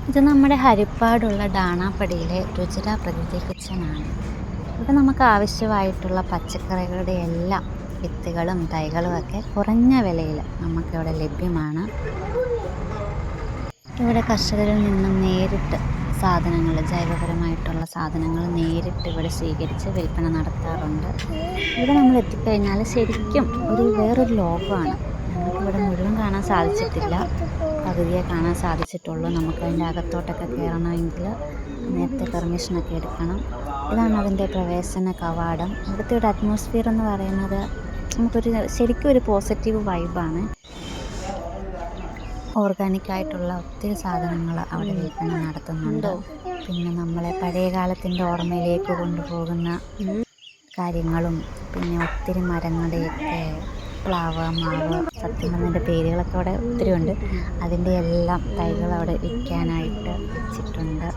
ഇത് നമ്മുടെ ഹരിപ്പാടുള്ള ഡാണാപ്പടിയിലെ രുചിര പ്രകൃതി കിച്ചനാണ്. ഇവിടെ നമുക്ക് ആവശ്യമായിട്ടുള്ള പച്ചക്കറികളുടെ എല്ലാം വിത്തുകളും തൈകളുമൊക്കെ കുറഞ്ഞ വിലയിൽ നമുക്കിവിടെ ലഭ്യമാണ്. ഇവിടെ കർഷകരിൽ നിന്നും നേരിട്ട് സാധനങ്ങൾ, ജൈവപരമായിട്ടുള്ള സാധനങ്ങൾ നേരിട്ട് ഇവിടെ സ്വീകരിച്ച് വിൽപ്പന നടത്താറുണ്ട്. ഇവിടെ നമ്മൾ എത്തിക്കഴിഞ്ഞാൽ ശരിക്കും വേറൊരു ലോകമാണ്. ഞങ്ങൾക്കിവിടെ മുഴുവൻ കാണാൻ സാധിച്ചിട്ടില്ല, പകുതിയെ കാണാൻ സാധിച്ചിട്ടുള്ളൂ. നമുക്കതിൻ്റെ അകത്തോട്ടൊക്കെ കയറണമെങ്കിൽ നേരത്തെ പെർമിഷനൊക്കെ എടുക്കണം. ഇതാണ് അതിൻ്റെ പ്രവേശന കവാടം. ഇവിടുത്തെ ഒരു അറ്റ്മോസ്ഫിയർ എന്ന് പറയുന്നത് ശരിക്കും ഒരു പോസിറ്റീവ് വൈബാണ്. ഓർഗാനിക്കായിട്ടുള്ള ഒത്തിരി സാധനങ്ങൾ അവിടെ വിൽപ്പന നടത്തുന്നുണ്ട്. പിന്നെ നമ്മളെ പഴയ കാലത്തിൻ്റെ ഓർമ്മയിലേക്ക് കൊണ്ടുപോകുന്ന കാര്യങ്ങളും, പിന്നെ ഒത്തിരി മരങ്ങളുടെയൊക്കെ പ്ലാവ്, മാവ്, സത്യം പറഞ്ഞതിൻ്റെ പേരുകളൊക്കെ അവിടെ ഒത്തിരി ഉണ്ട്. അതിൻ്റെ എല്ലാം തൈകൾ അവിടെ വിൽക്കാനായിട്ട് വെച്ചിട്ടുണ്ട്.